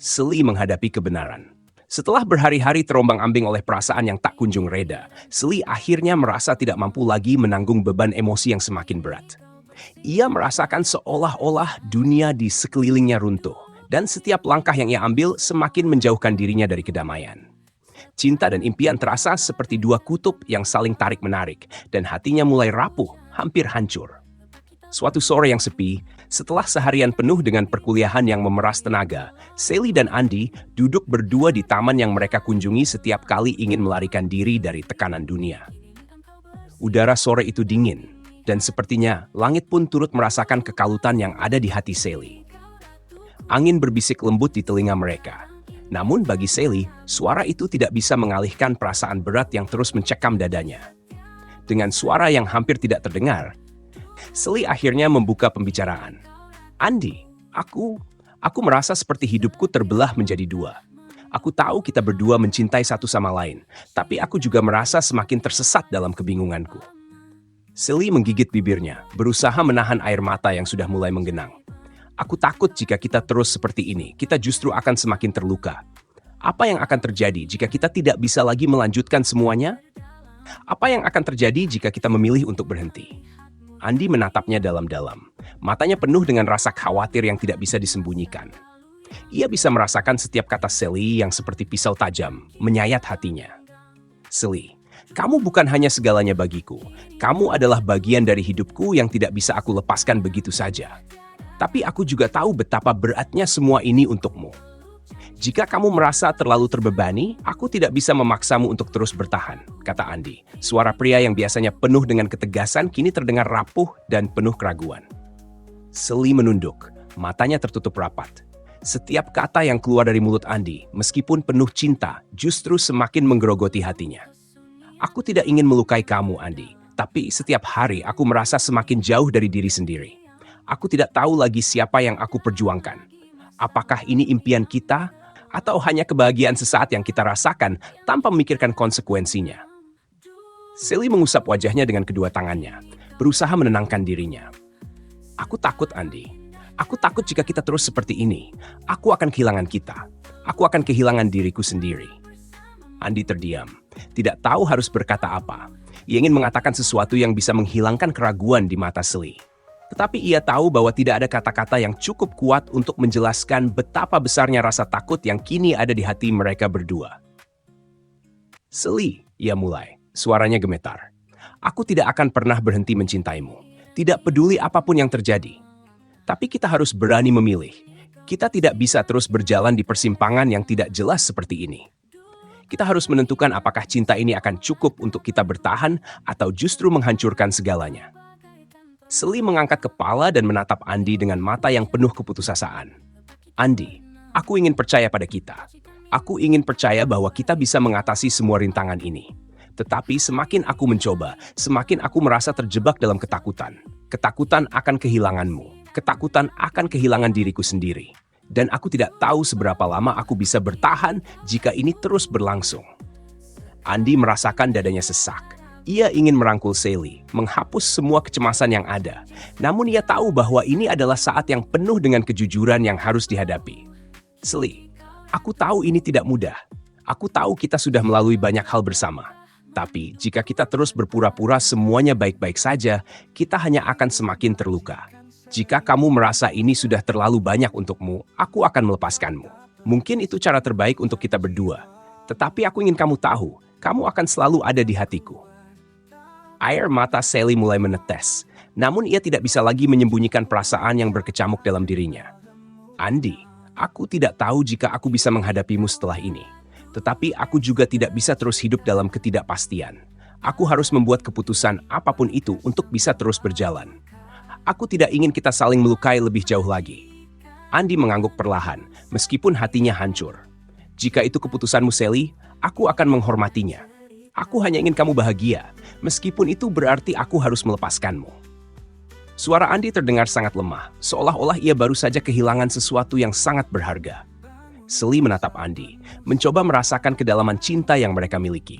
Sally menghadapi kebenaran. Setelah berhari-hari terombang-ambing oleh perasaan yang tak kunjung reda, Sally akhirnya merasa tidak mampu lagi menanggung beban emosi yang semakin berat. Ia merasakan seolah-olah dunia di sekelilingnya runtuh, dan setiap langkah yang ia ambil semakin menjauhkan dirinya dari kedamaian. Cinta dan impian terasa seperti dua kutub yang saling tarik-menarik, dan hatinya mulai rapuh, hampir hancur. Suatu sore yang sepi, setelah seharian penuh dengan perkuliahan yang memeras tenaga, Sally dan Andy duduk berdua di taman yang mereka kunjungi setiap kali ingin melarikan diri dari tekanan dunia. Udara sore itu dingin, dan sepertinya langit pun turut merasakan kekalutan yang ada di hati Sally. Angin berbisik lembut di telinga mereka. Namun bagi Sally, suara itu tidak bisa mengalihkan perasaan berat yang terus mencekam dadanya. Dengan suara yang hampir tidak terdengar, Sally akhirnya membuka pembicaraan. Andy, aku merasa seperti hidupku terbelah menjadi dua. Aku tahu kita berdua mencintai satu sama lain, tapi aku juga merasa semakin tersesat dalam kebingunganku. Sally menggigit bibirnya, berusaha menahan air mata yang sudah mulai menggenang. Aku takut jika kita terus seperti ini, kita justru akan semakin terluka. Apa yang akan terjadi jika kita tidak bisa lagi melanjutkan semuanya? Apa yang akan terjadi jika kita memilih untuk berhenti? Andy menatapnya dalam-dalam. Matanya penuh dengan rasa khawatir yang tidak bisa disembunyikan. Ia bisa merasakan setiap kata Sally yang seperti pisau tajam, menyayat hatinya. Sally, kamu bukan hanya segalanya bagiku. Kamu adalah bagian dari hidupku yang tidak bisa aku lepaskan begitu saja. Tapi aku juga tahu betapa beratnya semua ini untukmu. Jika kamu merasa terlalu terbebani, aku tidak bisa memaksamu untuk terus bertahan, kata Andy. Suara pria yang biasanya penuh dengan ketegasan kini terdengar rapuh dan penuh keraguan. Sally menunduk, matanya tertutup rapat. Setiap kata yang keluar dari mulut Andy, meskipun penuh cinta, justru semakin menggerogoti hatinya. Aku tidak ingin melukai kamu, Andy, tapi setiap hari aku merasa semakin jauh dari diri sendiri. Aku tidak tahu lagi siapa yang aku perjuangkan. Apakah ini impian kita? Atau hanya kebahagiaan sesaat yang kita rasakan tanpa memikirkan konsekuensinya. Sally mengusap wajahnya dengan kedua tangannya, berusaha menenangkan dirinya. Aku takut, Andy. Aku takut jika kita terus seperti ini. Aku akan kehilangan kita. Aku akan kehilangan diriku sendiri. Andy terdiam, tidak tahu harus berkata apa. Ia ingin mengatakan sesuatu yang bisa menghilangkan keraguan di mata Sally. Tetapi ia tahu bahwa tidak ada kata-kata yang cukup kuat untuk menjelaskan betapa besarnya rasa takut yang kini ada di hati mereka berdua. Sally, ia mulai. Suaranya gemetar. Aku tidak akan pernah berhenti mencintaimu. Tidak peduli apapun yang terjadi. Tapi kita harus berani memilih. Kita tidak bisa terus berjalan di persimpangan yang tidak jelas seperti ini. Kita harus menentukan apakah cinta ini akan cukup untuk kita bertahan atau justru menghancurkan segalanya. Sally mengangkat kepala dan menatap Andy dengan mata yang penuh keputusasaan. Andy, aku ingin percaya pada kita. Aku ingin percaya bahwa kita bisa mengatasi semua rintangan ini. Tetapi semakin aku mencoba, semakin aku merasa terjebak dalam ketakutan. Ketakutan akan kehilanganmu. Ketakutan akan kehilangan diriku sendiri. Dan aku tidak tahu seberapa lama aku bisa bertahan jika ini terus berlangsung. Andy merasakan dadanya sesak. Ia ingin merangkul Sally, menghapus semua kecemasan yang ada. Namun ia tahu bahwa ini adalah saat yang penuh dengan kejujuran yang harus dihadapi. Sally, aku tahu ini tidak mudah. Aku tahu kita sudah melalui banyak hal bersama. Tapi jika kita terus berpura-pura semuanya baik-baik saja, kita hanya akan semakin terluka. Jika kamu merasa ini sudah terlalu banyak untukmu, aku akan melepaskanmu. Mungkin itu cara terbaik untuk kita berdua. Tetapi aku ingin kamu tahu, kamu akan selalu ada di hatiku. Air mata Sally mulai menetes, namun ia tidak bisa lagi menyembunyikan perasaan yang berkecamuk dalam dirinya. Andy, aku tidak tahu jika aku bisa menghadapimu setelah ini. Tetapi aku juga tidak bisa terus hidup dalam ketidakpastian. Aku harus membuat keputusan apapun itu untuk bisa terus berjalan. Aku tidak ingin kita saling melukai lebih jauh lagi. Andy mengangguk perlahan, meskipun hatinya hancur. Jika itu keputusanmu, Sally, aku akan menghormatinya. Aku hanya ingin kamu bahagia, meskipun itu berarti aku harus melepaskanmu. Suara Andy terdengar sangat lemah, seolah-olah ia baru saja kehilangan sesuatu yang sangat berharga. Sally menatap Andy, mencoba merasakan kedalaman cinta yang mereka miliki.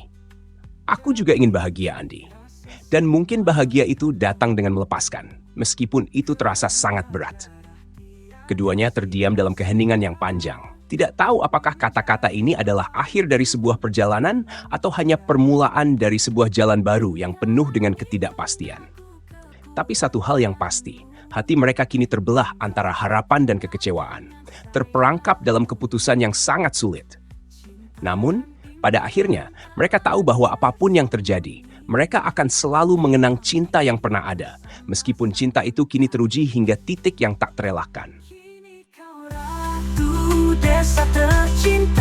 Aku juga ingin bahagia, Andy. Dan mungkin bahagia itu datang dengan melepaskan, meskipun itu terasa sangat berat. Keduanya terdiam dalam keheningan yang panjang. Tidak tahu apakah kata-kata ini adalah akhir dari sebuah perjalanan atau hanya permulaan dari sebuah jalan baru yang penuh dengan ketidakpastian. Tapi satu hal yang pasti, hati mereka kini terbelah antara harapan dan kekecewaan, terperangkap dalam keputusan yang sangat sulit. Namun, pada akhirnya, mereka tahu bahwa apapun yang terjadi, mereka akan selalu mengenang cinta yang pernah ada, meskipun cinta itu kini teruji hingga titik yang tak terelakkan. Desa tercinta.